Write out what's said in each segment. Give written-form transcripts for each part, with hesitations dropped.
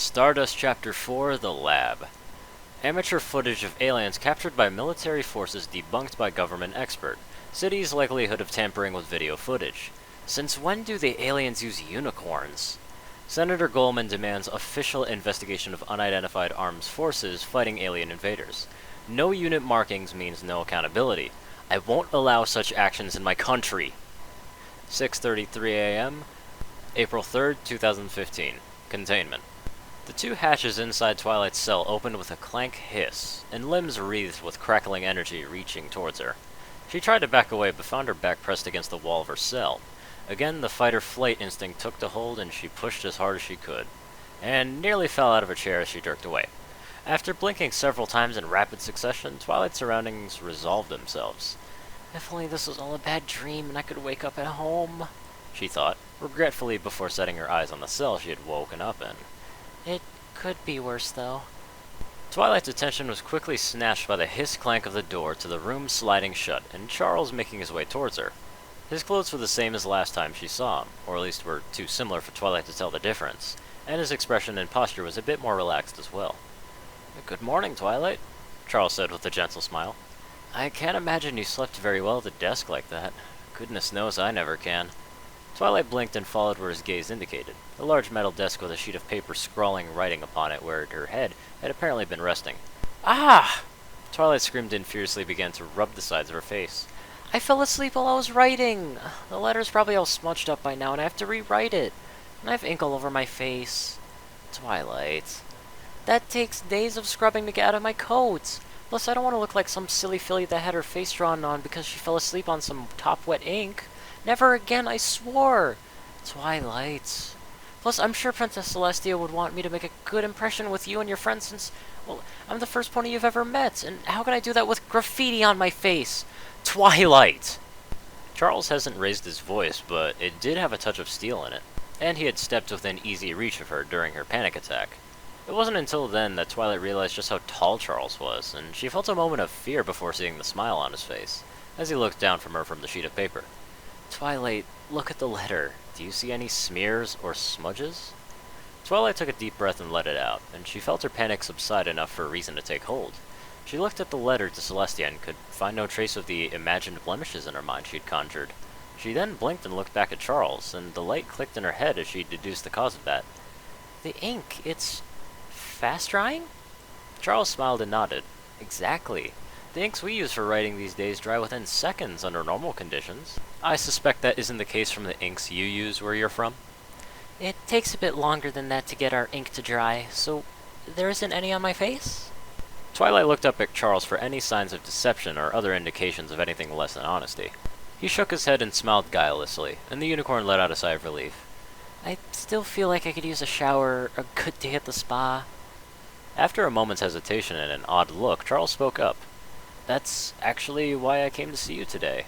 Stardust Chapter 4, The Lab. Amateur footage of aliens captured by military forces debunked by government expert. City's likelihood of tampering with video footage. Since when do the aliens use unicorns? Senator Goldman demands official investigation of unidentified armed forces fighting alien invaders. No unit markings means no accountability. I won't allow such actions in my country. 6:33 a.m., April 3rd, 2015. Containment. The two hatches inside Twilight's cell opened with a clank hiss, and limbs wreathed with crackling energy reaching towards her. She tried to back away, but found her back pressed against the wall of her cell. Again, the fight-or-flight instinct took to hold, and she pushed as hard as she could, and nearly fell out of her chair as she jerked away. After blinking several times in rapid succession, Twilight's surroundings resolved themselves. If only this was all a bad dream and I could wake up at home, she thought, regretfully before setting her eyes on the cell she had woken up in. It could be worse, though. Twilight's attention was quickly snatched by the hiss-clank of the door to the room sliding shut, and Charles making his way towards her. His clothes were the same as last time she saw him, or at least were too similar for Twilight to tell the difference, and his expression and posture was a bit more relaxed as well. "Good morning, Twilight," Charles said with a gentle smile. "I can't imagine you slept very well at the desk like that. Goodness knows I never can." Twilight blinked and followed where his gaze indicated, a large metal desk with a sheet of paper scrawling writing upon it where her head had apparently been resting. "Ah!" Twilight screamed and furiously began to rub the sides of her face. "I fell asleep while I was writing! The letter's probably all smudged up by now and I have to rewrite it. And I have ink all over my face. Twilight. That takes days of scrubbing to get out of my coat. Plus, I don't want to look like some silly filly that had her face drawn on because she fell asleep on some top-wet ink. Never again, I swore! Twilight. Plus, I'm sure Princess Celestia would want me to make a good impression with you and your friends since, well, I'm the first pony you've ever met, and how can I do that with graffiti on my face? Twilight!" Charles hasn't raised his voice, but it did have a touch of steel in it, and he had stepped within easy reach of her during her panic attack. It wasn't until then that Twilight realized just how tall Charles was, and she felt a moment of fear before seeing the smile on his face, as he looked down from her from the sheet of paper. "Twilight, look at the letter. Do you see any smears or smudges?" Twilight took a deep breath and let it out, and she felt her panic subside enough for a reason to take hold. She looked at the letter to Celestia and could find no trace of the imagined blemishes in her mind she'd conjured. She then blinked and looked back at Charles, and the light clicked in her head as she deduced the cause of that. "The ink, it's fast drying?" Charles smiled and nodded. "Exactly. The inks we use for writing these days dry within seconds under normal conditions. I suspect that isn't the case from the inks you use where you're from." "It takes a bit longer than that to get our ink to dry, so there isn't any on my face?" Twilight looked up at Charles for any signs of deception or other indications of anything less than honesty. He shook his head and smiled guilelessly, and the unicorn let out a sigh of relief. "I still feel like I could use a shower, a good day at the spa." After a moment's hesitation and an odd look, Charles spoke up. "That's actually why I came to see you today.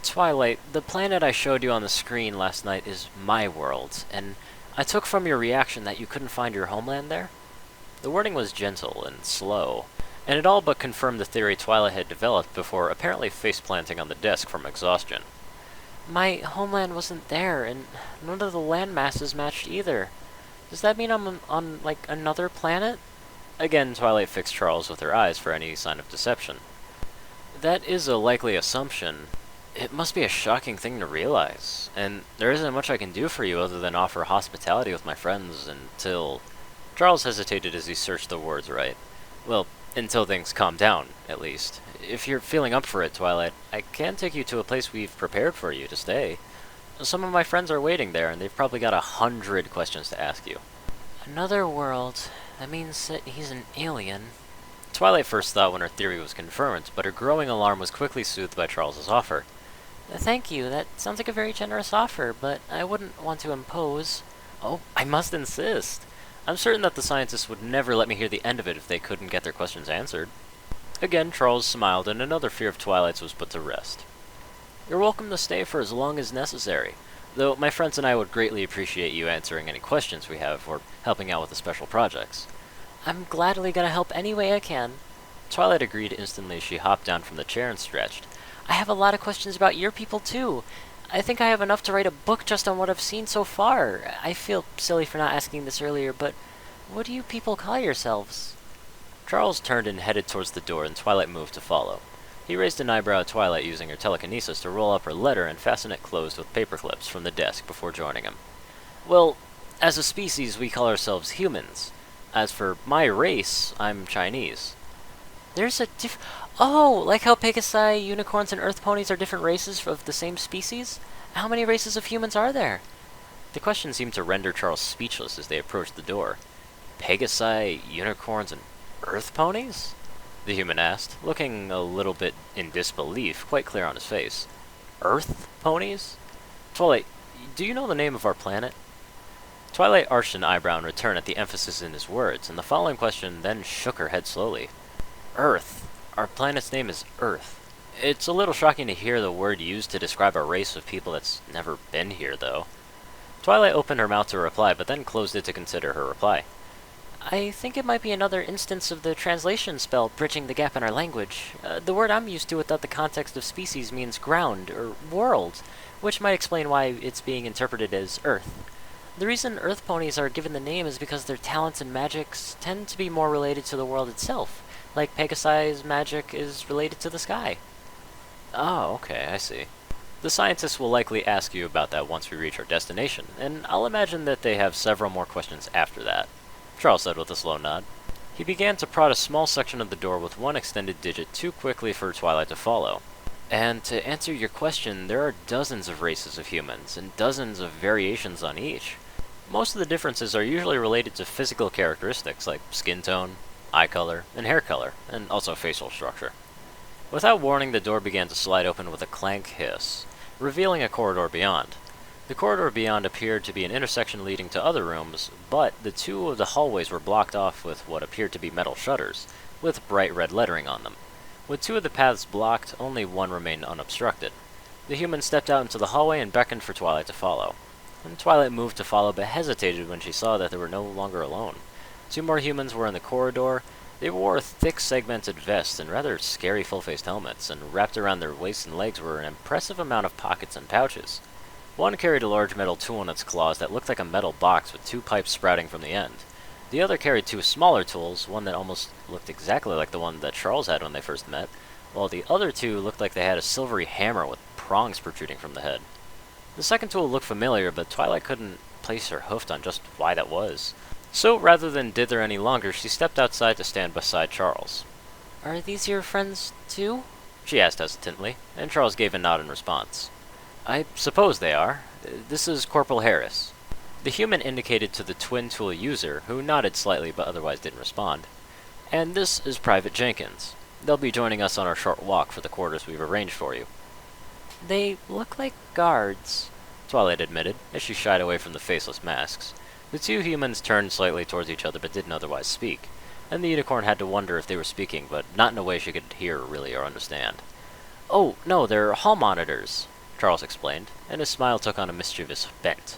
Twilight, the planet I showed you on the screen last night is my world, and I took from your reaction that you couldn't find your homeland there." The wording was gentle and slow, and it all but confirmed the theory Twilight had developed before apparently face-planting on the desk from exhaustion. "My homeland wasn't there, and none of the land masses matched either. Does that mean I'm on, like, another planet?" Again, Twilight fixed Charles with her eyes for any sign of deception. "That is a likely assumption. It must be a shocking thing to realize, and there isn't much I can do for you other than offer hospitality with my friends until—" Charles hesitated as he searched the words right. "Well, until things calm down, at least. If you're feeling up for it, Twilight, I can take you to a place we've prepared for you to stay. Some of my friends are waiting there, and they've probably got 100 questions to ask you." "Another world. That means that he's an alien." Twilight first thought when her theory was confirmed, but her growing alarm was quickly soothed by Charles's offer. "Thank you. That sounds like a very generous offer, but I wouldn't want to impose." "Oh, I must insist. I'm certain that the scientists would never let me hear the end of it if they couldn't get their questions answered." Again, Charles smiled, and another fear of Twilight's was put to rest. "You're welcome to stay for as long as necessary, though my friends and I would greatly appreciate you answering any questions we have or helping out with the special projects." "I'm gladly gonna help any way I can." Twilight agreed instantly as she hopped down from the chair and stretched. "I have a lot of questions about your people, too. I think I have enough to write a book just on what I've seen so far. I feel silly for not asking this earlier, but What do you people call yourselves? Charles turned and headed towards the door, and Twilight moved to follow. He raised an eyebrow at Twilight, using her telekinesis to roll up her letter and fasten it closed with paper clips from the desk before joining him. Well, as a species, we call ourselves humans. As for my race, I'm Chinese. There's a Oh, like how Pegasi, unicorns, and earth ponies are different races of the same species? How many races of humans are there? The question seemed to render Charles speechless as they approached the door. Pegasi, unicorns, and earth ponies? The human asked, looking a little bit in disbelief, quite clear on his face. Earth ponies? Twilight, do you know the name of our planet? Twilight arched an eyebrow in return at the emphasis in his words, and the following question then shook her head slowly. Earth. Our planet's name is Earth. It's a little shocking to hear the word used to describe a race of people that's never been here, though. Twilight opened her mouth to reply, but then closed it to consider her reply. I think it might be another instance of the translation spell bridging the gap in our language. The word I'm used to without the context of species means ground, or world, which might explain why it's being interpreted as Earth. The reason Earth ponies are given the name is because their talents and magics tend to be more related to the world itself, like Pegasi's magic is related to the sky. Oh, okay, I see. The scientists will likely ask you about that once we reach our destination, and I'll imagine that they have several more questions after that, Charles said with a slow nod. He began to prod a small section of the door with one extended digit too quickly for Twilight to follow. And to answer your question, there are dozens of races of humans, and dozens of variations on each. Most of the differences are usually related to physical characteristics like skin tone, eye color, and hair color, and also facial structure. Without warning, the door began to slide open with a clank hiss, revealing a corridor beyond. The corridor beyond appeared to be an intersection leading to other rooms, but the two of the hallways were blocked off with what appeared to be metal shutters, with bright red lettering on them. With two of the paths blocked, only one remained unobstructed. The human stepped out into the hallway and beckoned for Twilight to follow. And Twilight moved to follow, but hesitated when she saw that they were no longer alone. Two more humans were in the corridor. They wore thick segmented vests and rather scary full-faced helmets, and wrapped around their waists and legs were an impressive amount of pockets and pouches. One carried a large metal tool in its claws that looked like a metal box with two pipes sprouting from the end. The other carried two smaller tools, one that almost looked exactly like the one that Charles had when they first met, while the other two looked like they had a silvery hammer with prongs protruding from the head. The second tool looked familiar, but Twilight couldn't place her hoof on just why that was. So, rather than dither any longer, she stepped outside to stand beside Charles. Are these your friends, too? She asked hesitantly, and Charles gave a nod in response. I suppose they are. This is Corporal Harris. The human indicated to the twin tool user, who nodded slightly but otherwise didn't respond. And this is Private Jenkins. They'll be joining us on our short walk for the quarters we've arranged for you. They look like guards, Twilight admitted, as she shied away from the faceless masks. The two humans turned slightly towards each other but didn't otherwise speak, and the unicorn had to wonder if they were speaking, but not in a way she could hear really or understand. Oh, no, they're hall monitors, Charles explained, and his smile took on a mischievous bent.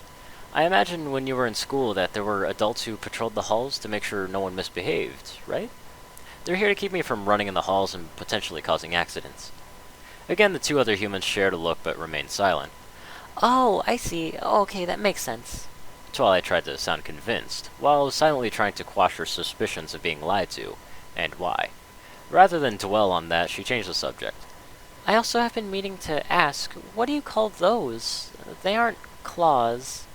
I imagine when you were in school that there were adults who patrolled the halls to make sure no one misbehaved, right? They're here to keep me from running in the halls and potentially causing accidents. Again, the two other humans shared a look but remained silent. Oh, I see. Okay, that makes sense. Twilight tried to sound convinced, while silently trying to quash her suspicions of being lied to, and why. Rather than dwell on that, she changed the subject. I also have been meaning to ask, what do you call those? They aren't claws.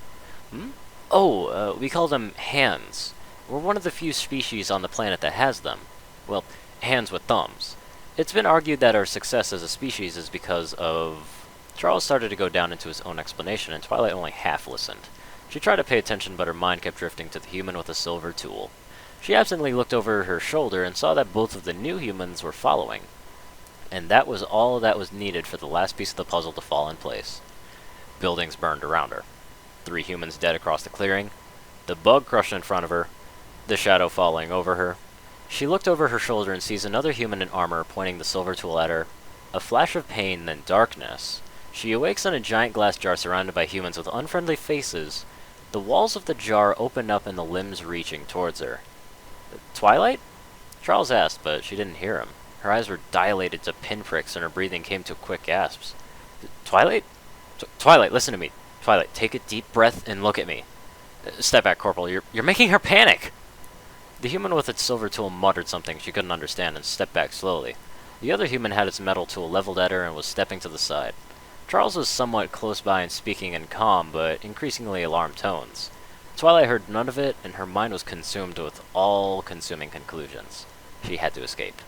Oh, we call them hands. We're one of the few species on the planet that has them. Well, hands with thumbs. It's been argued that our success as a species is because of... Charles started to go down into his own explanation, and Twilight only half listened. She tried to pay attention, but her mind kept drifting to the human with the silver tool. She absently looked over her shoulder and saw that both of the new humans were following. And that was all that was needed for the last piece of the puzzle to fall in place. Buildings burned around her. 3 humans dead across the clearing. The bug crushed in front of her. The shadow falling over her. She looked over her shoulder and sees another human in armor pointing the silver tool at her. A flash of pain, then darkness. She awakes in a giant glass jar surrounded by humans with unfriendly faces. The walls of the jar opened up and the limbs reaching towards her. Twilight? Charles asked, but she didn't hear him. Her eyes were dilated to pinpricks and her breathing came to quick gasps. Twilight? Twilight, listen to me. Twilight, take a deep breath and look at me. Step back, Corporal. You're making her panic. The human with its silver tool muttered something she couldn't understand and stepped back slowly. The other human had its metal tool leveled at her and was stepping to the side. Charles was somewhat close by and speaking in calm but increasingly alarmed tones. Twilight heard none of it, and her mind was consumed with all-consuming conclusions. She had to escape.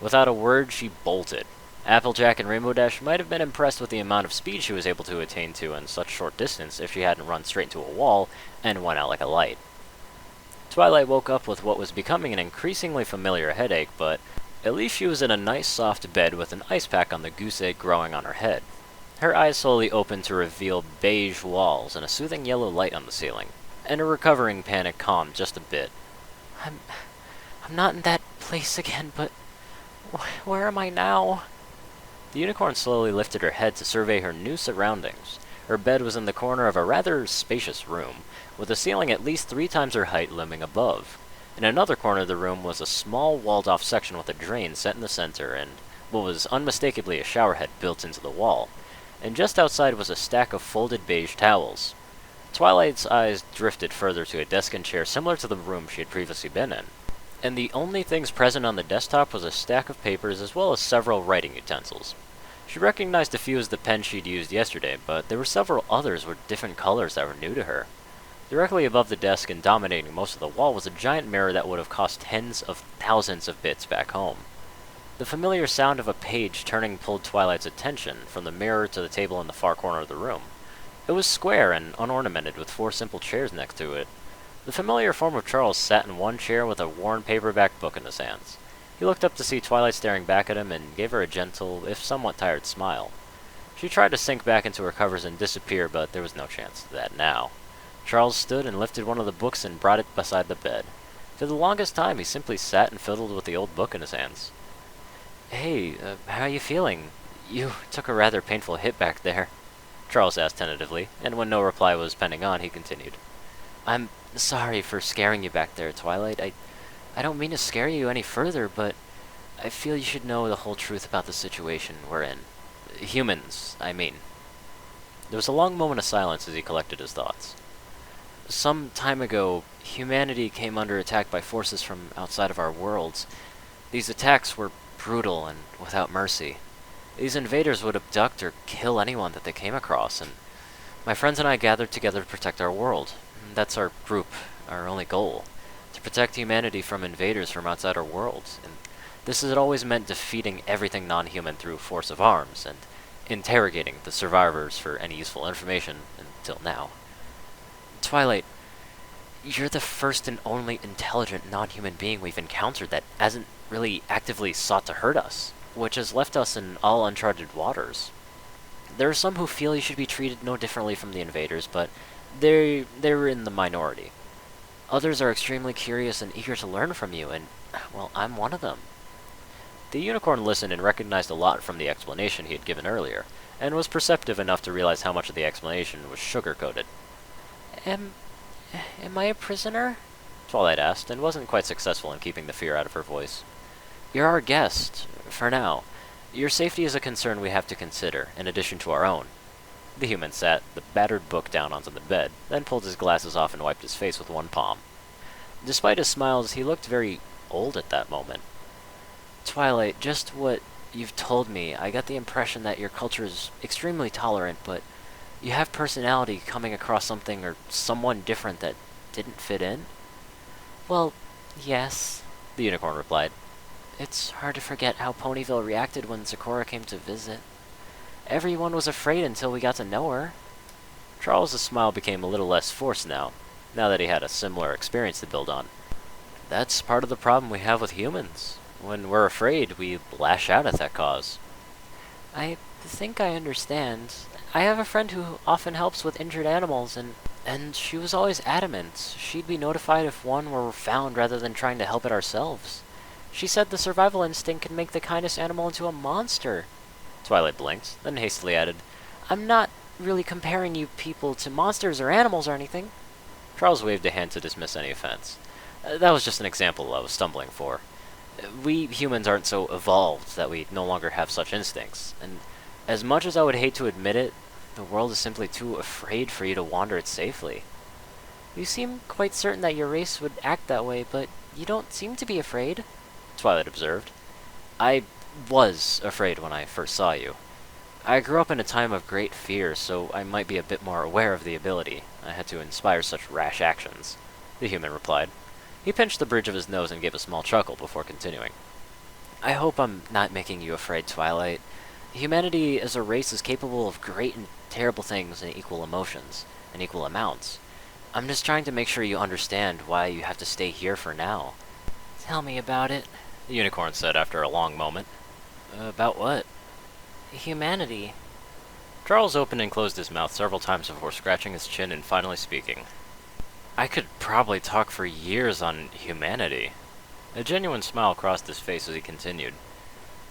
Without a word, she bolted. Applejack and Rainbow Dash might have been impressed with the amount of speed she was able to attain to in such short distance if she hadn't run straight into a wall and went out like a light. Twilight woke up with what was becoming an increasingly familiar headache, but at least she was in a nice soft bed with an ice pack on the goose egg growing on her head. Her eyes slowly opened to reveal beige walls and a soothing yellow light on the ceiling, and her recovering panic calmed just a bit. I'm not in that place again, but where am I now? The unicorn slowly lifted her head to survey her new surroundings. Her bed was in the corner of a rather spacious room, with a ceiling at least 3 times her height looming above. In another corner of the room was a small walled-off section with a drain set in the center and what was unmistakably a showerhead built into the wall. And just outside was a stack of folded beige towels. Twilight's eyes drifted further to a desk and chair similar to the room she had previously been in. And the only things present on the desktop was a stack of papers as well as several writing utensils. She recognized a few as the pens she'd used yesterday, but there were several others with different colors that were new to her. Directly above the desk and dominating most of the wall was a giant mirror that would have cost tens of thousands of bits back home. The familiar sound of a page turning pulled Twilight's attention from the mirror to the table in the far corner of the room. It was square and unornamented with 4 simple chairs next to it. The familiar form of Charles sat in one chair with a worn paperback book in his hands. He looked up to see Twilight staring back at him and gave her a gentle, if somewhat tired, smile. She tried to sink back into her covers and disappear, but there was no chance of that now. Charles stood and lifted one of the books and brought it beside the bed. For the longest time, he simply sat and fiddled with the old book in his hands. Hey, how are you feeling? You took a rather painful hit back there, Charles asked tentatively, and when no reply was pending on, he continued. I'm sorry for scaring you back there, Twilight. I don't mean to scare you any further, but I feel you should know the whole truth about the situation we're in. Humans, I mean. There was a long moment of silence as he collected his thoughts. Some time ago, humanity came under attack by forces from outside of our worlds. These attacks were brutal and without mercy. These invaders would abduct or kill anyone that they came across, and my friends and I gathered together to protect our world. That's our group, our only goal. To protect humanity from invaders from outside our world. And this has always meant defeating everything non-human through force of arms, and interrogating the survivors for any useful information until now. Twilight, you're the first and only intelligent non-human being we've encountered that hasn't really actively sought to hurt us, which has left us in all uncharted waters. There are some who feel you should be treated no differently from the invaders, but they're in the minority. Others are extremely curious and eager to learn from you, and, well, I'm one of them. The unicorn listened and recognized a lot from the explanation he had given earlier, and was perceptive enough to realize how much of the explanation was sugar-coated. Am I a prisoner? Twilight asked, and wasn't quite successful in keeping the fear out of her voice. You're our guest, for now. Your safety is a concern we have to consider, in addition to our own. The human sat the battered book down onto the bed, then pulled his glasses off and wiped his face with one palm. Despite his smiles, he looked very old at that moment. Twilight, just what you've told me, I got the impression that your culture is extremely tolerant, but you have personality coming across something or someone different that didn't fit in? Well, yes, the unicorn replied. It's hard to forget how Ponyville reacted when Zecora came to visit. Everyone was afraid until we got to know her. Charles's smile became a little less forced now that he had a similar experience to build on. That's part of the problem we have with humans. When we're afraid, we lash out at that cause. I think I understand. I have a friend who often helps with injured animals, and she was always adamant. She'd be notified if one were found rather than trying to help it ourselves. She said the survival instinct can make the kindest animal into a monster. Twilight blinked, then hastily added, I'm not really comparing you people to monsters or animals or anything. Charles waved a hand to dismiss any offense. That was just an example I was stumbling for. We humans aren't so evolved that we no longer have such instincts, and as much as I would hate to admit it, the world is simply too afraid for you to wander it safely. You seem quite certain that your race would act that way, but You don't seem to be afraid, Twilight observed. I was afraid when I first saw you. I grew up in a time of great fear, so I might be a bit more aware of the ability. I had to inspire such rash actions, the human replied. He pinched the bridge of his nose and gave a small chuckle before continuing. I hope I'm not making you afraid, Twilight. Humanity as a race is capable of great and terrible things in equal emotions, in equal amounts. I'm just trying to make sure you understand why you have to stay here for now. Tell me about it, the unicorn said after a long moment. About what? Humanity. Charles opened and closed his mouth several times before scratching his chin and finally speaking. I could probably talk for years on humanity. A genuine smile crossed his face as he continued.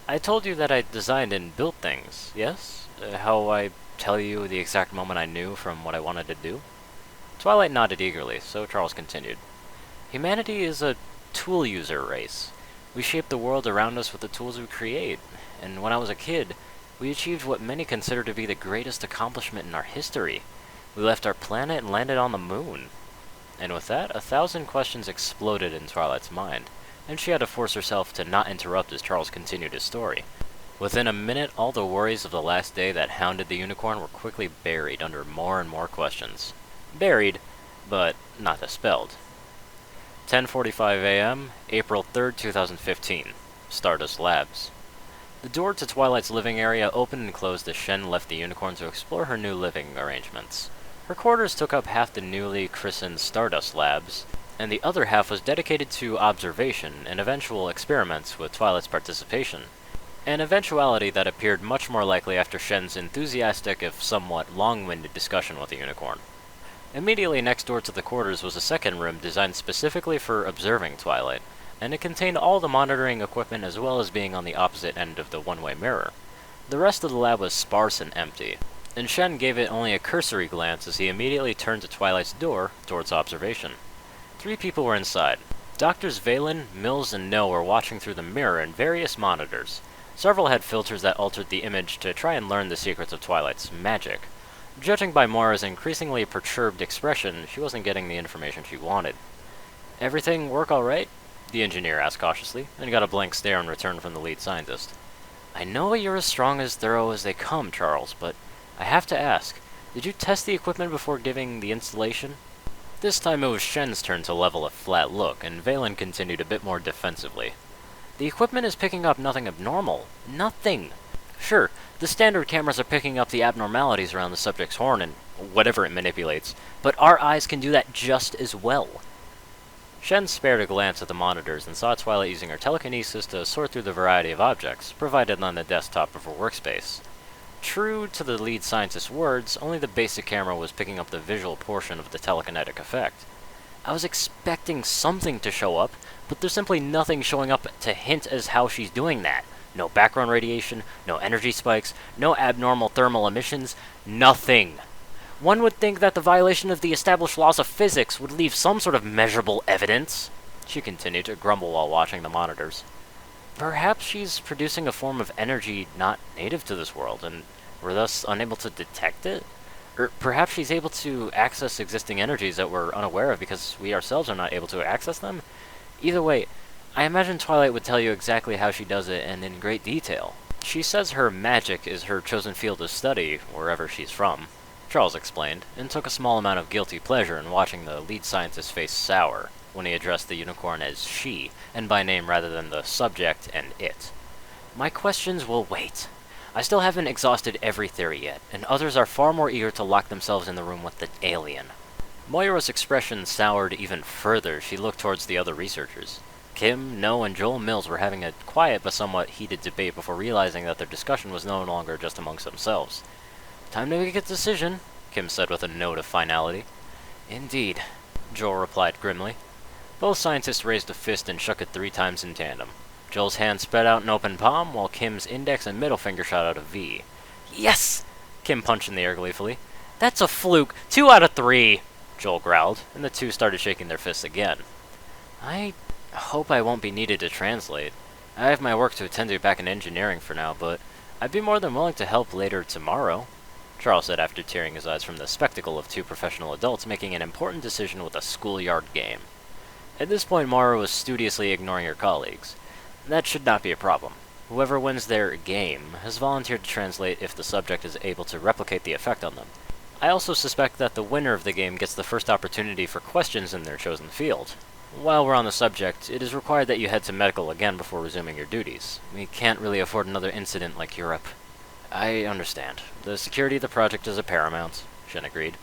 I told you that I designed and built things, yes? How I tell you the exact moment I knew from what I wanted to do? Twilight nodded eagerly, so Charles continued. Humanity is a tool user race. We shape the world around us with the tools we create, and when I was a kid, we achieved what many consider to be the greatest accomplishment in our history. We left our planet and landed on the moon. And with that, 1,000 questions exploded in Twilight's mind, and she had to force herself to not interrupt as Charles continued his story. Within a minute, all the worries of the last day that hounded the unicorn were quickly buried under more and more questions. Buried, but not dispelled. 10:45 a.m., April 3rd, 2015. Stardust Labs. The door to Twilight's living area opened and closed as Shen left the unicorn to explore her new living arrangements. Her quarters took up half the newly christened Stardust Labs, and the other half was dedicated to observation and eventual experiments with Twilight's participation, an eventuality that appeared much more likely after Shen's enthusiastic if somewhat long-winded discussion with the unicorn. Immediately next door to the quarters was a second room designed specifically for observing Twilight, and it contained all the monitoring equipment as well as being on the opposite end of the one-way mirror. The rest of the lab was sparse and empty, and Shen gave it only a cursory glance as he immediately turned to Twilight's door towards observation. 3 people were inside. Doctors Valen, Mills, and No were watching through the mirror and various monitors. Several had filters that altered the image to try and learn the secrets of Twilight's magic. Judging by Moira's increasingly perturbed expression, she wasn't getting the information she wanted. Everything work all right? The engineer asked cautiously, and got a blank stare in return from the lead scientist. I know you're as strong as thorough as they come, Charles, but I have to ask, did you test the equipment before giving the installation? This time it was Shen's turn to level a flat look, and Valen continued a bit more defensively. The equipment is picking up nothing abnormal. Nothing! Sure, the standard cameras are picking up the abnormalities around the subject's horn and whatever it manipulates, but our eyes can do that just as well. Shen spared a glance at the monitors and saw Twilight using her telekinesis to sort through the variety of objects provided on the desktop of her workspace. True to the lead scientist's words, only the basic camera was picking up the visual portion of the telekinetic effect. I was expecting something to show up, but there's simply nothing showing up to hint as how she's doing that. No background radiation, no energy spikes, no abnormal thermal emissions, nothing. One would think that the violation of the established laws of physics would leave some sort of measurable evidence, she continued to grumble while watching the monitors. Perhaps she's producing a form of energy not native to this world, and we're thus unable to detect it? Or perhaps she's able to access existing energies that we're unaware of because we ourselves are not able to access them? Either way, I imagine Twilight would tell you exactly how she does it and in great detail. She says her magic is her chosen field of study, wherever she's from, Charles explained, and took a small amount of guilty pleasure in watching the lead scientist's face sour when he addressed the unicorn as she, and by name rather than the subject and it. My questions will wait. I still haven't exhausted every theory yet, and others are far more eager to lock themselves in the room with the alien. Moira's expression soured even further. She looked towards the other researchers. Kim, No, and Joel Mills were having a quiet but somewhat heated debate before realizing that their discussion was no longer just amongst themselves. Time to make a decision, Kim said with a note of finality. Indeed, Joel replied grimly. Both scientists raised a fist and shook it 3 times in tandem. Joel's hand spread out an open palm, while Kim's index and middle finger shot out a V. Yes! Kim punched in the air gleefully. That's a fluke! 2 out of 3! Joel growled, and the 2 started shaking their fists again. I hope I won't be needed to translate. I have my work to attend to back in engineering for now, but I'd be more than willing to help later tomorrow, Charles said after tearing his eyes from the spectacle of 2 professional adults making an important decision with a schoolyard game. At this point, Mara was studiously ignoring her colleagues. That should not be a problem. Whoever wins their game has volunteered to translate if the subject is able to replicate the effect on them. I also suspect that the winner of the game gets the first opportunity for questions in their chosen field. While we're on the subject, it is required that you head to medical again before resuming your duties. We can't really afford another incident like Europe. I understand. The security of the project is a paramount, Shen agreed.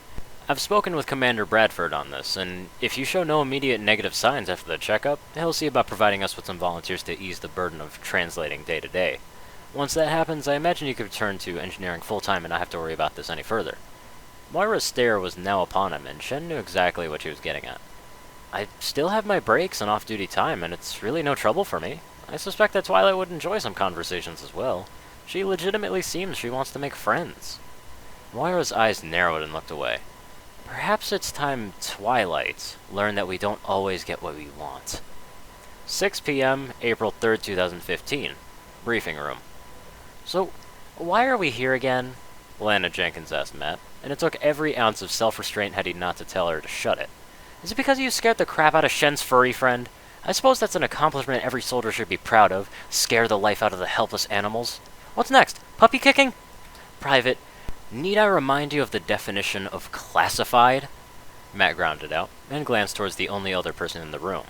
I've spoken with Commander Bradford on this, and if you show no immediate negative signs after the checkup, he'll see about providing us with some volunteers to ease the burden of translating day to day. Once that happens, I imagine you could return to engineering full-time and not have to worry about this any further. Moira's stare was now upon him, and Shen knew exactly what she was getting at. I still have my breaks and off-duty time, and it's really no trouble for me. I suspect that Twilight would enjoy some conversations as well. She legitimately seems she wants to make friends. Moira's eyes narrowed and looked away. Perhaps it's time Twilight learned that we don't always get what we want. 6 p.m., April 3rd, 2015. Briefing room. So, why are we here again? Lana Jenkins asked Matt, and it took every ounce of self-restraint had he not to tell her to shut it. Is it because you scared the crap out of Shen's furry friend? I suppose that's an accomplishment every soldier should be proud of. Scare the life out of the helpless animals. What's next? Puppy kicking? Private, need I remind you of the definition of classified? Matt grounded out, and glanced towards the only other person in the room.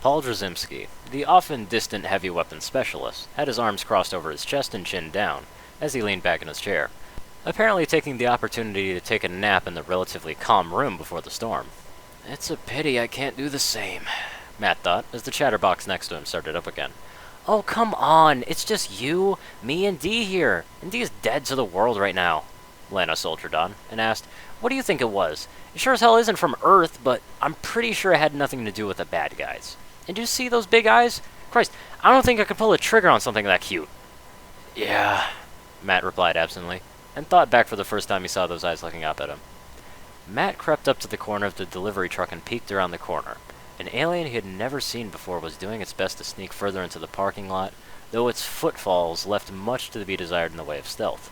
Paul Drzymski, the often distant heavy weapons specialist, had his arms crossed over his chest and chin down, as he leaned back in his chair, apparently taking the opportunity to take a nap in the relatively calm room before the storm. It's a pity I can't do the same, Matt thought, as the chatterbox next to him started up again. Oh, come on, it's just you, me, and Dee here, and Dee is dead to the world right now, Lana soldiered on, and asked, what do you think it was? It sure as hell isn't from Earth, but I'm pretty sure it had nothing to do with the bad guys. And do you see those big eyes? Christ, I don't think I could pull a trigger on something that cute. Yeah, Matt replied absently, and thought back for the first time he saw those eyes looking up at him. Matt crept up to the corner of the delivery truck and peeked around the corner. An alien he had never seen before was doing its best to sneak further into the parking lot, though its footfalls left much to be desired in the way of stealth.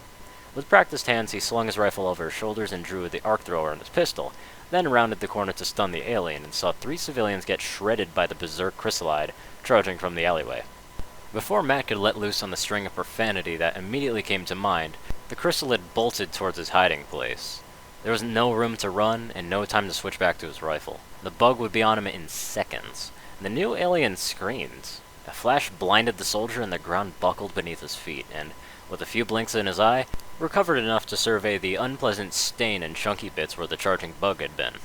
With practiced hands, he slung his rifle over his shoulders and drew the arc thrower on his pistol, then rounded the corner to stun the alien and saw 3 civilians get shredded by the berserk chrysalide trudging from the alleyway. Before Matt could let loose on the string of profanity that immediately came to mind, the chrysalid bolted towards his hiding place. There was no room to run, and no time to switch back to his rifle. The bug would be on him in seconds. The new alien screamed. A flash blinded the soldier, and the ground buckled beneath his feet, and, with a few blinks in his eye, recovered enough to survey the unpleasant stain and chunky bits where the charging bug had been.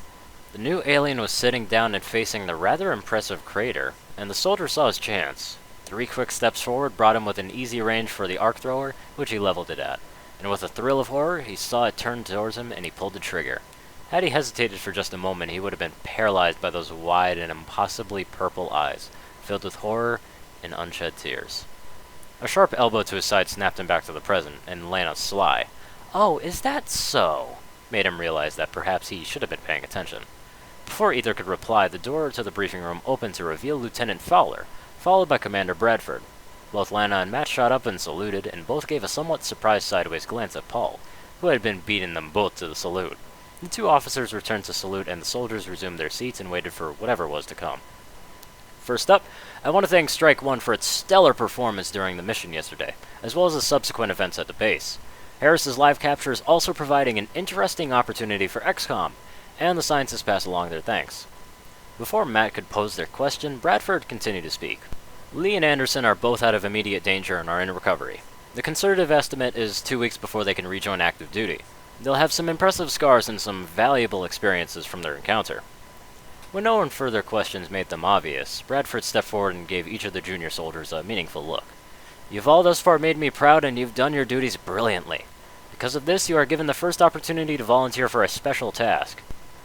The new alien was sitting down and facing the rather impressive crater, and the soldier saw his chance. 3 quick steps forward brought him within easy range for the arc thrower, which he leveled it at. And with a thrill of horror, he saw it turn towards him, and he pulled the trigger. Had he hesitated for just a moment, he would have been paralyzed by those wide and impossibly purple eyes, filled with horror and unshed tears. A sharp elbow to his side snapped him back to the present, and Lana's sly, "Oh, is that so?" made him realize that perhaps he should have been paying attention. Before either could reply, the door to the briefing room opened to reveal Lieutenant Fowler, followed by Commander Bradford. Both Lana and Matt shot up and saluted, and both gave a somewhat surprised sideways glance at Paul, who had been beating them both to the salute. The 2 officers returned to salute, and the soldiers resumed their seats and waited for whatever was to come. First up, I want to thank Strike 1 for its stellar performance during the mission yesterday, as well as the subsequent events at the base. Harris's live capture is also providing an interesting opportunity for XCOM, and the scientists pass along their thanks. Before Matt could pose their question, Bradford continued to speak. Lee and Anderson are both out of immediate danger and are in recovery. The conservative estimate is 2 weeks before they can rejoin active duty. They'll have some impressive scars and some valuable experiences from their encounter. When no further questions made them obvious, Bradford stepped forward and gave each of the junior soldiers a meaningful look. You've all thus far made me proud, and you've done your duties brilliantly. Because of this, you are given the first opportunity to volunteer for a special task.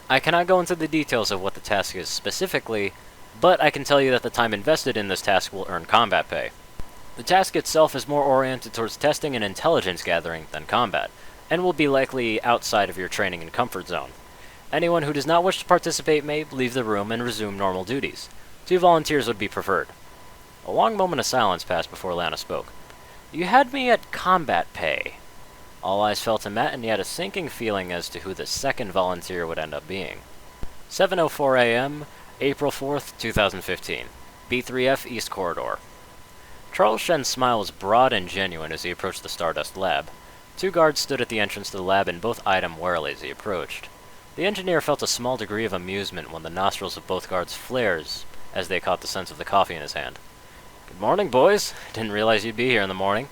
I cannot go into the details of what the task is specifically, but I can tell you that the time invested in this task will earn combat pay. The task itself is more oriented towards testing and intelligence gathering than combat, and will be likely outside of your training and comfort zone. Anyone who does not wish to participate may leave the room and resume normal duties. 2 volunteers would be preferred. A long moment of silence passed before Lana spoke. You had me at combat pay. All eyes fell to Matt, and he had a sinking feeling as to who the second volunteer would end up being. 7:04 a.m., April 4th, 2015. B3F East Corridor. Charles Shen's smile was broad and genuine as he approached the Stardust lab. Two guards stood at the entrance to the lab and both eyed him warily as he approached. The engineer felt a small degree of amusement when the nostrils of both guards flared as they caught the sense of the coffee in his hand. "Good morning, boys. Didn't realize you'd be here in the morning.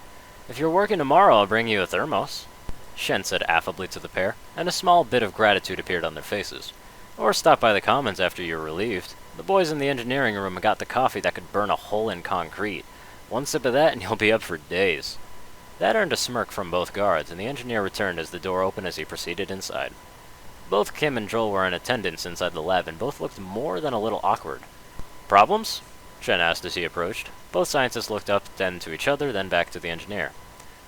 If you're working tomorrow, I'll bring you a thermos," Shen said affably to the pair, and a small bit of gratitude appeared on their faces. "Or stop by the commons after you're relieved. The boys in the engineering room got the coffee that could burn a hole in concrete. One sip of that and you'll be up for days." That earned a smirk from both guards, and the engineer returned as the door opened as he proceeded inside. Both Kim and Joel were in attendance inside the lab, and both looked more than a little awkward. "Problems?" Shen asked as he approached. Both scientists looked up, then to each other, then back to the engineer.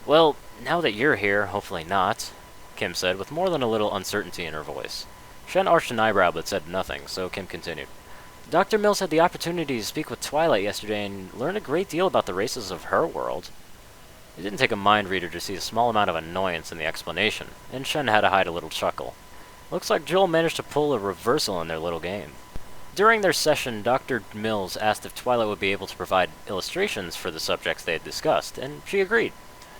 "Well, now that you're here, hopefully not," Kim said, with more than a little uncertainty in her voice. Shen arched an eyebrow but said nothing, so Kim continued. "Dr. Mills had the opportunity to speak with Twilight yesterday and learn a great deal about the races of her world." It didn't take a mind reader to see a small amount of annoyance in the explanation, and Shen had to hide a little chuckle. Looks like Joel managed to pull a reversal in their little game. During their session, Dr. Mills asked if Twilight would be able to provide illustrations for the subjects they had discussed, and she agreed.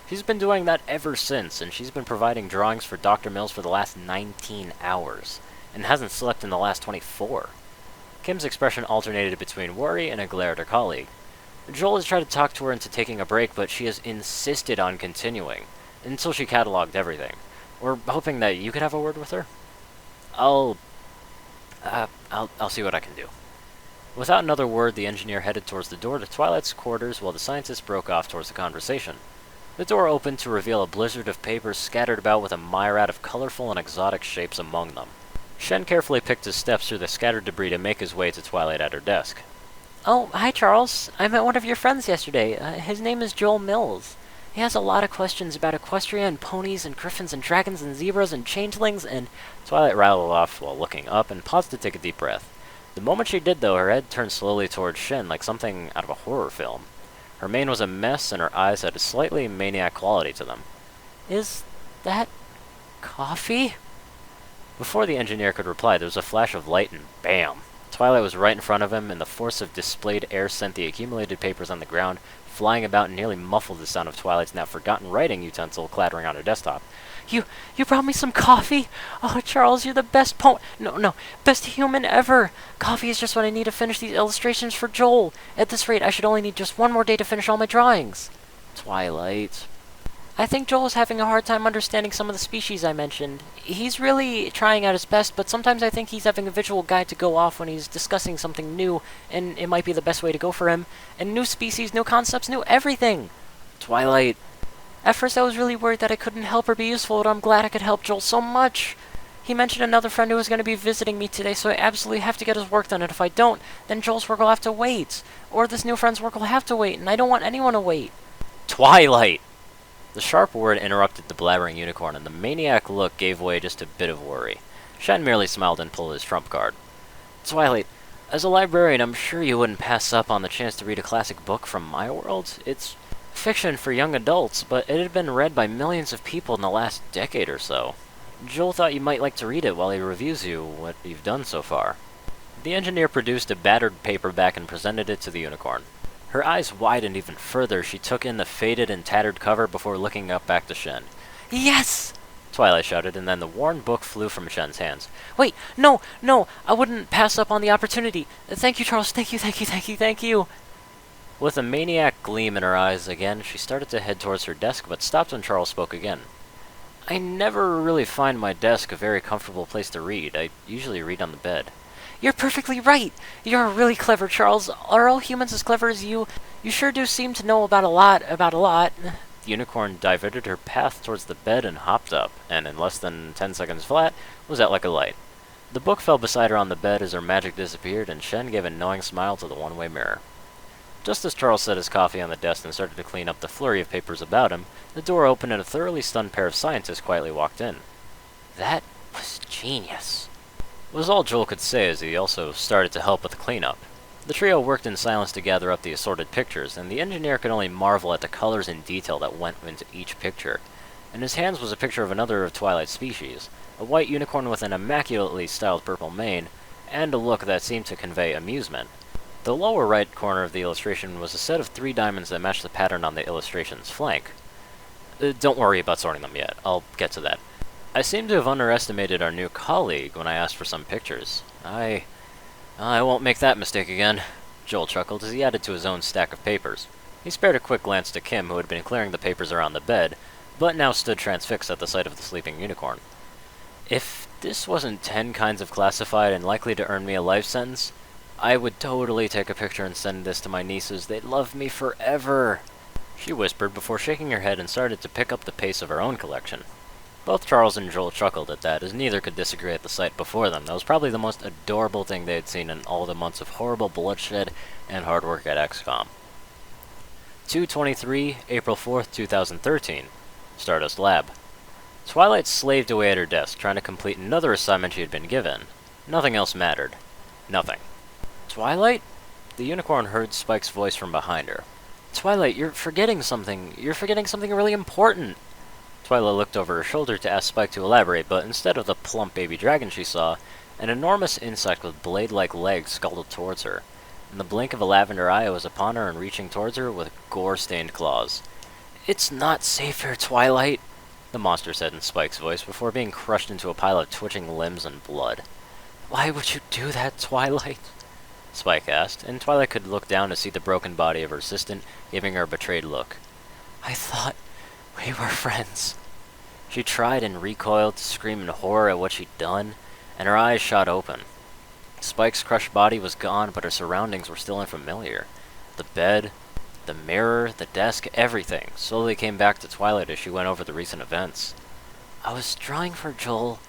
She's been doing that ever since, and she's been providing drawings for Dr. Mills for the last 19 hours, and hasn't slept in the last 24. Kim's expression alternated between worry and a glare at her colleague. Joel has tried to talk to her into taking a break, but she has insisted on continuing, until she cataloged everything. We're hoping that you could have a word with her? I'll see what I can do." Without another word, the engineer headed towards the door to Twilight's quarters while the scientists broke off towards the conversation. The door opened to reveal a blizzard of papers scattered about with a myriad of colorful and exotic shapes among them. Shen carefully picked his steps through the scattered debris to make his way to Twilight at her desk. "Oh, hi Charles. I met one of your friends yesterday. His name is Joel Mills. He has a lot of questions about Equestria and ponies and griffins and dragons and zebras and changelings and—" Twilight rattled off while looking up and paused to take a deep breath. The moment she did, though, her head turned slowly towards Shen like something out of a horror film. Her mane was a mess, and her eyes had a slightly maniac quality to them. "Is that coffee?" Before the engineer could reply, there was a flash of light and BAM! Twilight was right in front of him, and the force of displayed air sent the accumulated papers on the ground flying about and nearly muffled the sound of Twilight's now forgotten writing utensil clattering on her desktop. You brought me some coffee? Oh, Charles, you're the best best human ever. Coffee is just what I need to finish these illustrations for Joel. At this rate, I should only need just one more day to finish all my drawings." "Twilight." "I think Joel is having a hard time understanding some of the species I mentioned. He's really trying out his best, but sometimes I think he's having a visual guide to go off when he's discussing something new, and it might be the best way to go for him. And new species, new concepts, new everything." "Twilight." "At first I was really worried that I couldn't help or be useful, but I'm glad I could help Joel so much. He mentioned another friend who was going to be visiting me today, so I absolutely have to get his work done, and if I don't, then Joel's work will have to wait. Or this new friend's work will have to wait, and I don't want anyone to wait." "Twilight!" The sharp word interrupted the blabbering unicorn, and the maniac look gave way just a bit of worry. Shen merely smiled and pulled his trump card. "Twilight, as a librarian, I'm sure you wouldn't pass up on the chance to read a classic book from my world. It's fiction for young adults, but it had been read by millions of people in the last decade or so. Joel thought you might like to read it while he reviews what you've done so far." The engineer produced a battered paperback and presented it to the unicorn. Her eyes widened even further. She took in the faded and tattered cover before looking up back to Shen. "Yes!" Twilight shouted, and then the worn book flew from Shen's hands. "Wait, no, I wouldn't pass up on the opportunity. Thank you, Charles, thank you. With a maniac gleam in her eyes again, she started to head towards her desk, but stopped when Charles spoke again. "I never really find my desk a very comfortable place to read. I usually read on the bed." "You're perfectly right. You're really clever, Charles. Are all humans as clever as you? You sure do seem to know about a lot. The unicorn diverted her path towards the bed and hopped up, and in less than 10 seconds flat, was out like a light. The book fell beside her on the bed as her magic disappeared, and Shen gave a knowing smile to the one-way mirror. Just as Charles set his coffee on the desk and started to clean up the flurry of papers about him, the door opened and a thoroughly stunned pair of scientists quietly walked in. "That was genius," was all Joel could say as he also started to help with the cleanup. The trio worked in silence to gather up the assorted pictures, and the engineer could only marvel at the colors and detail that went into each picture. In his hands was a picture of another of Twilight's species, a white unicorn with an immaculately styled purple mane, and a look that seemed to convey amusement. The lower right corner of the illustration was a set of 3 diamonds that matched the pattern on the illustration's flank. Don't worry about sorting them yet, I'll get to that. I seem to have underestimated our new colleague when I asked for some pictures. I won't make that mistake again, Joel chuckled as he added to his own stack of papers. He spared a quick glance to Kim, who had been clearing the papers around the bed, but now stood transfixed at the sight of the sleeping unicorn. If this wasn't 10 kinds of classified and likely to earn me a life sentence, I would totally take a picture and send this to my nieces. They'd love me forever, she whispered before shaking her head and started to pick up the pace of her own collection. Both Charles and Joel chuckled at that, as neither could disagree at the sight before them. That was probably the most adorable thing they had seen in all the months of horrible bloodshed and hard work at XCOM. 2/23, April 4th, 2013. Stardust Lab. Twilight slaved away at her desk, trying to complete another assignment she had been given. Nothing else mattered. Nothing. Twilight? The unicorn heard Spike's voice from behind her. Twilight, you're forgetting something. You're forgetting something really important. Twilight looked over her shoulder to ask Spike to elaborate, but instead of the plump baby dragon she saw, an enormous insect with blade-like legs scuttled towards her. In the blink of a lavender eye, it was upon her and reaching towards her with gore-stained claws. It's not safe here, Twilight, the monster said in Spike's voice before being crushed into a pile of twitching limbs and blood. Why would you do that, Twilight? Spike asked, and Twilight could look down to see the broken body of her assistant, giving her a betrayed look. I thought we were friends. She tried and recoiled to scream in horror at what she'd done, and her eyes shot open. Spike's crushed body was gone, but her surroundings were still unfamiliar. The bed, the mirror, the desk, everything slowly came back to Twilight as she went over the recent events. I was drawing for Joel,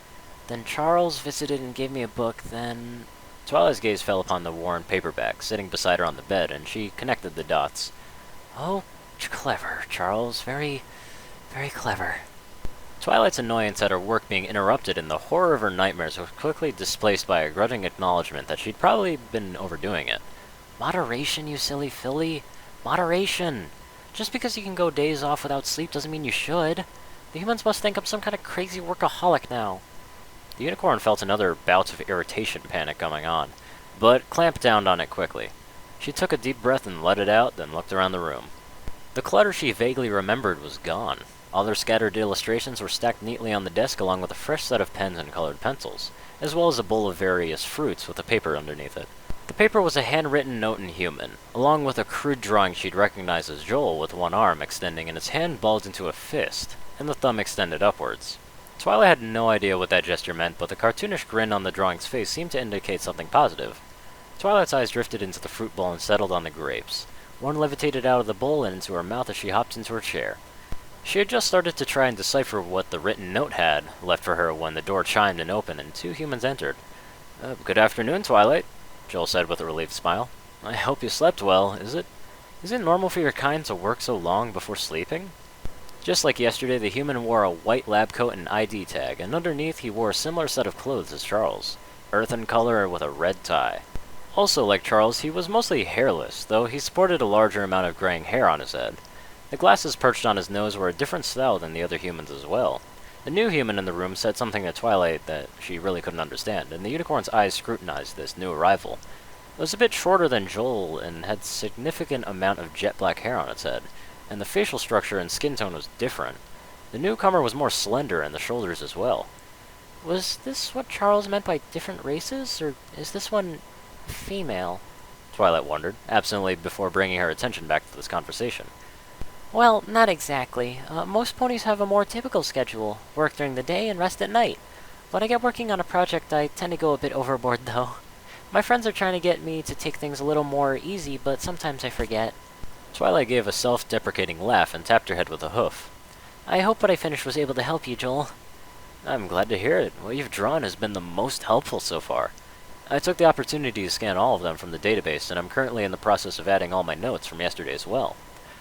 then Charles visited and gave me a book, then... Twilight's gaze fell upon the worn paperback sitting beside her on the bed, and she connected the dots. Oh, clever, Charles. Very, very clever. Twilight's annoyance at her work being interrupted and the horror of her nightmares was quickly displaced by a grudging acknowledgement that she'd probably been overdoing it. Moderation, you silly filly. Moderation. Just because you can go days off without sleep doesn't mean you should. The humans must think I'm some kind of crazy workaholic now. The unicorn felt another bout of irritation panic coming on, but clamped down on it quickly. She took a deep breath and let it out, then looked around the room. The clutter she vaguely remembered was gone. All their scattered illustrations were stacked neatly on the desk along with a fresh set of pens and colored pencils, as well as a bowl of various fruits with a paper underneath it. The paper was a handwritten note in human, along with a crude drawing she'd recognize as Joel with one arm extending and its hand balled into a fist, and the thumb extended upwards. Twilight had no idea what that gesture meant, but the cartoonish grin on the drawing's face seemed to indicate something positive. Twilight's eyes drifted into the fruit bowl and settled on the grapes. One levitated out of the bowl and into her mouth as she hopped into her chair. She had just started to try and decipher what the written note had left for her when the door chimed and opened and 2 humans entered. Good afternoon, Twilight, Joel said with a relieved smile. I hope you slept well. Is it normal for your kind to work so long before sleeping? Just like yesterday, the human wore a white lab coat and ID tag, and underneath he wore a similar set of clothes as Charles, earth in color with a red tie. Also, like Charles, he was mostly hairless, though he sported a larger amount of graying hair on his head. The glasses perched on his nose were a different style than the other humans as well. The new human in the room said something to Twilight that she really couldn't understand, and the unicorn's eyes scrutinized this new arrival. It was a bit shorter than Joel and had significant amount of jet black hair on its head, and the facial structure and skin tone was different. The newcomer was more slender in the shoulders as well. Was this what Charles meant by different races, or is this one female? Twilight wondered, absently before bringing her attention back to this conversation. Well, not exactly. Most ponies have a more typical schedule. Work during the day and rest at night. When I get working on a project, I tend to go a bit overboard, though. My friends are trying to get me to take things a little more easy, but sometimes I forget. Twilight gave a self-deprecating laugh and tapped her head with a hoof. I hope what I finished was able to help you, Joel. I'm glad to hear it. What you've drawn has been the most helpful so far. I took the opportunity to scan all of them from the database, and I'm currently in the process of adding all my notes from yesterday as well.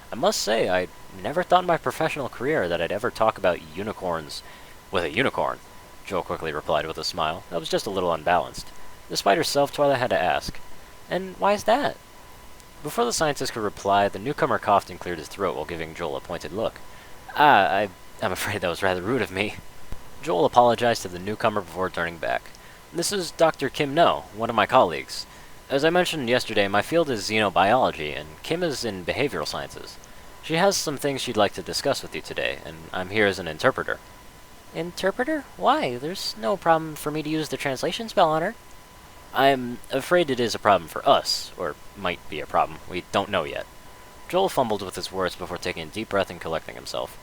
I must say, I never thought in my professional career that I'd ever talk about unicorns with a unicorn, Joel quickly replied with a smile that was just a little unbalanced. Despite herself, Twilight had to ask, and why is that? Before the scientist could reply, the newcomer coughed and cleared his throat while giving Joel a pointed look. I'm afraid that was rather rude of me. Joel apologized to the newcomer before turning back. This is Dr. Kim No, one of my colleagues. As I mentioned yesterday, my field is xenobiology, and Kim is in behavioral sciences. She has some things she'd like to discuss with you today, and I'm here as an interpreter. Interpreter? Why? There's no problem for me to use the translation spell on her. I'm afraid it is a problem for us, or might be a problem. We don't know yet. Joel fumbled with his words before taking a deep breath and collecting himself.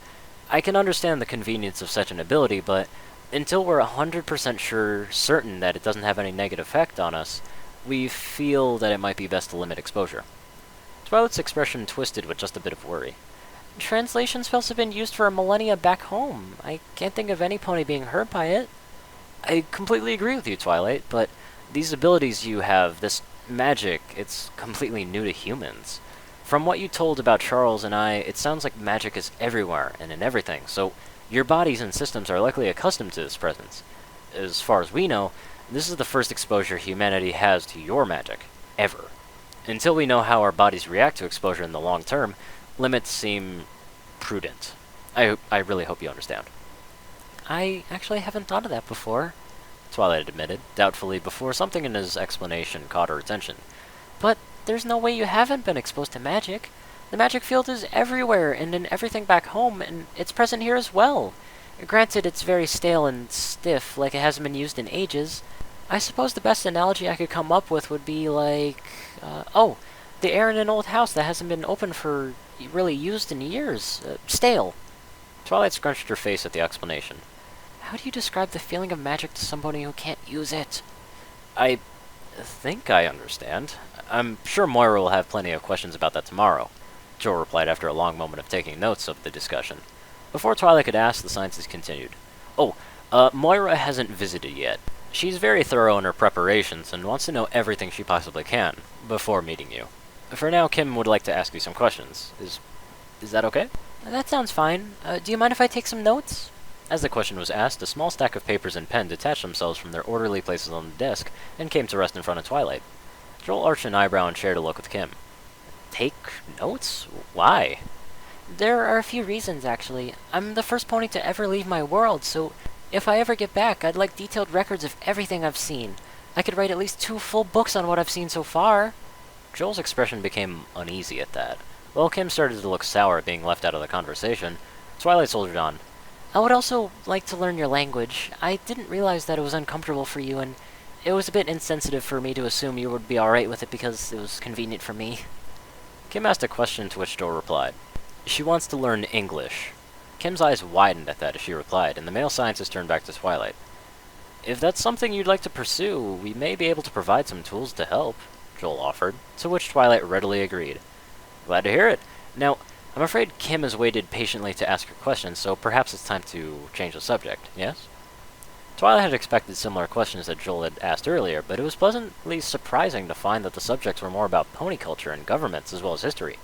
I can understand the convenience of such an ability, but until we're 100% certain that it doesn't have any negative effect on us, we feel that it might be best to limit exposure. Twilight's expression twisted with just a bit of worry. Translation spells have been used for millennia back home. I can't think of any pony being hurt by it. I completely agree with you, Twilight, but these abilities you have, this magic, it's completely new to humans. From what you told about Charles and I, it sounds like magic is everywhere and in everything, so your bodies and systems are likely accustomed to this presence. As far as we know, this is the first exposure humanity has to your magic, ever. Until we know how our bodies react to exposure in the long term, limits seem prudent. I really hope you understand. I actually haven't thought of that before, Twilight admitted, doubtfully, before something in his explanation caught her attention. But there's no way you haven't been exposed to magic. The magic field is everywhere and in everything back home, and it's present here as well. Granted, it's very stale and stiff, like it hasn't been used in ages. I suppose the best analogy I could come up with would be like, the air in an old house that hasn't been open for really used in years. Stale. Twilight scrunched her face at the explanation. How do you describe the feeling of magic to somebody who can't use it? I think I understand. I'm sure Moira will have plenty of questions about that tomorrow, Joel replied after a long moment of taking notes of the discussion. Before Twilight could ask, the scientist continued. Moira hasn't visited yet. She's very thorough in her preparations and wants to know everything she possibly can before meeting you. For now, Kim would like to ask you some questions. Is that okay? That sounds fine. Do you mind if I take some notes? As the question was asked, a small stack of papers and pen detached themselves from their orderly places on the desk and came to rest in front of Twilight. Joel arched an eyebrow and shared a look with Kim. Take notes? Why? There are a few reasons, actually. I'm the first pony to ever leave my world, so if I ever get back, I'd like detailed records of everything I've seen. I could write at least 2 full books on what I've seen so far. Joel's expression became uneasy at that. While Kim started to look sour at being left out of the conversation, Twilight soldiered on. I would also like to learn your language. I didn't realize that it was uncomfortable for you, and it was a bit insensitive for me to assume you would be alright with it because it was convenient for me. Kim asked a question to which Joel replied. She wants to learn English. Kim's eyes widened at that as she replied, and the male scientist turned back to Twilight. If that's something you'd like to pursue, we may be able to provide some tools to help, Joel offered, to which Twilight readily agreed. Glad to hear it. Now, I'm afraid Kim has waited patiently to ask her questions, so perhaps it's time to change the subject, yes? Twilight had expected similar questions that Joel had asked earlier, but it was pleasantly surprising to find that the subjects were more about pony culture and governments as well as history.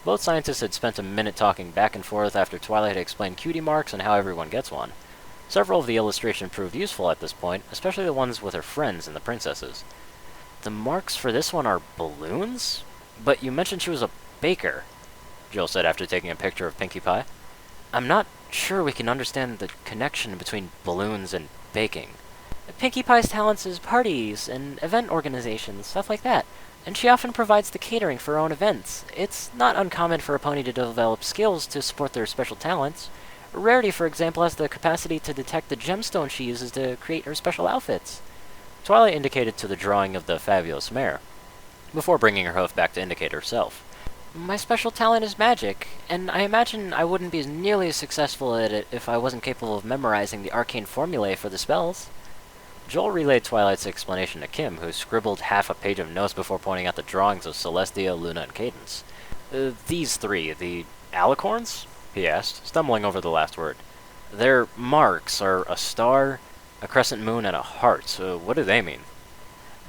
Both scientists had spent a minute talking back and forth after Twilight had explained cutie marks and how everyone gets one. Several of the illustrations proved useful at this point, especially the ones with her friends and the princesses. The marks for this one are balloons? But you mentioned she was a baker, Joel said after taking a picture of Pinkie Pie. I'm not sure we can understand the connection between balloons and baking. Pinkie Pie's talents is parties and event organizations, stuff like that, and she often provides the catering for her own events. It's not uncommon for a pony to develop skills to support their special talents. Rarity, for example, has the capacity to detect the gemstone she uses to create her special outfits. Twilight indicated to the drawing of the fabulous mare, before bringing her hoof back to indicate herself. My special talent is magic, and I imagine I wouldn't be nearly as successful at it if I wasn't capable of memorizing the arcane formulae for the spells. Joel relayed Twilight's explanation to Kim, who scribbled half a page of notes before pointing out the drawings of Celestia, Luna, and Cadence. These 3, the alicorns? He asked, stumbling over the last word. Their marks are a star, a crescent moon, and a heart, so what do they mean?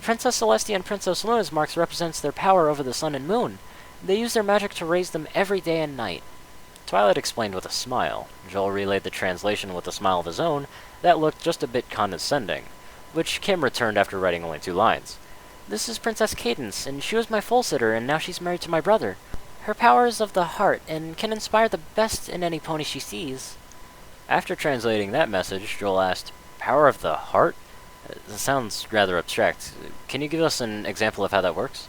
Princess Celestia and Princess Luna's marks represents their power over the sun and moon. They use their magic to raise them every day and night. Twilight explained with a smile. Joel relayed the translation with a smile of his own that looked just a bit condescending, which Kim returned after writing only 2 lines. This is Princess Cadence, and she was my foal sitter, and now she's married to my brother. Her power is of the heart, and can inspire the best in any pony she sees. After translating that message, Joel asked, Power of the heart? It sounds rather abstract. Can you give us an example of how that works?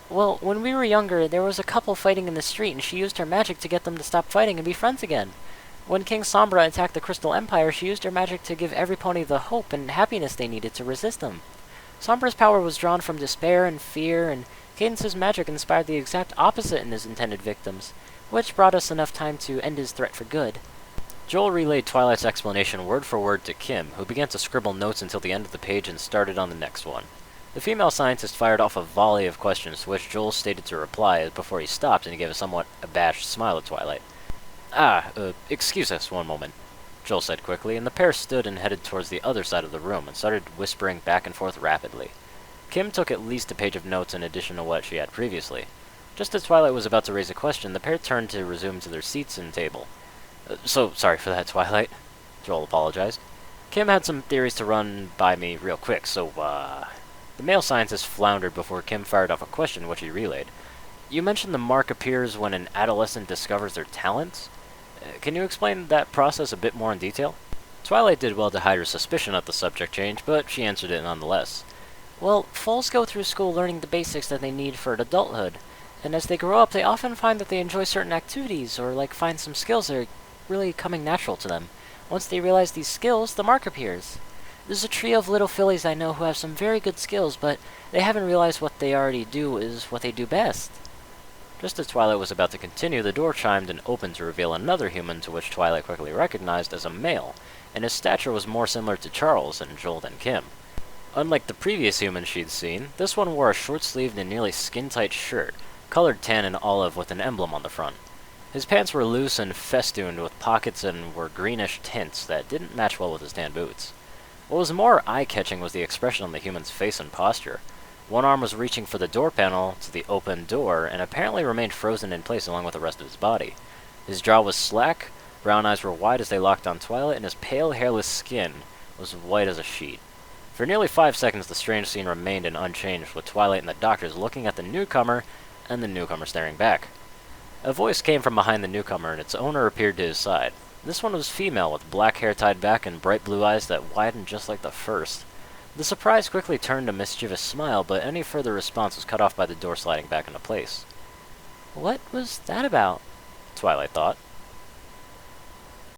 Well, when we were younger, there was a couple fighting in the street, and she used her magic to get them to stop fighting and be friends again. When King Sombra attacked the Crystal Empire, she used her magic to give every pony the hope and happiness they needed to resist him. Sombra's power was drawn from despair and fear, and Cadence's magic inspired the exact opposite in his intended victims, which brought us enough time to end his threat for good. Joel relayed Twilight's explanation word for word to Kim, who began to scribble notes until the end of the page and started on the next one. The female scientist fired off a volley of questions to which Joel stated to reply before he stopped and gave a somewhat abashed smile at Twilight. Excuse us one moment, Joel said quickly, and the pair stood and headed towards the other side of the room and started whispering back and forth rapidly. Kim took at least a page of notes in addition to what she had previously. Just as Twilight was about to raise a question, the pair turned to resume to their seats and table. So sorry for that, Twilight, Joel apologized. Kim had some theories to run by me real quick, The male scientist floundered before Kim fired off a question which he relayed. You mentioned the mark appears when an adolescent discovers their talents? Can you explain that process a bit more in detail? Twilight did well to hide her suspicion at the subject change, but she answered it nonetheless. Well, foals go through school learning the basics that they need for adulthood, and as they grow up, they often find that they enjoy certain activities, or find some skills that are really coming natural to them. Once they realize these skills, the mark appears. There's a trio of little fillies I know who have some very good skills, but they haven't realized what they already do is what they do best. Just as Twilight was about to continue, the door chimed and opened to reveal another human to which Twilight quickly recognized as a male, and his stature was more similar to Charles and Joel than Kim. Unlike the previous human she'd seen, this one wore a short-sleeved and nearly skin-tight shirt, colored tan and olive with an emblem on the front. His pants were loose and festooned with pockets and were greenish tints that didn't match well with his tan boots. What was more eye-catching was the expression on the human's face and posture. One arm was reaching for the door panel to the open door, and apparently remained frozen in place along with the rest of his body. His jaw was slack, brown eyes were wide as they locked on Twilight, and his pale, hairless skin was white as a sheet. For nearly 5 seconds the strange scene remained unchanged, with Twilight and the doctors looking at the newcomer, and the newcomer staring back. A voice came from behind the newcomer, and its owner appeared to his side. This one was female, with black hair tied back and bright blue eyes that widened just like the first. The surprise quickly turned a mischievous smile, but any further response was cut off by the door sliding back into place. What was that about? Twilight thought.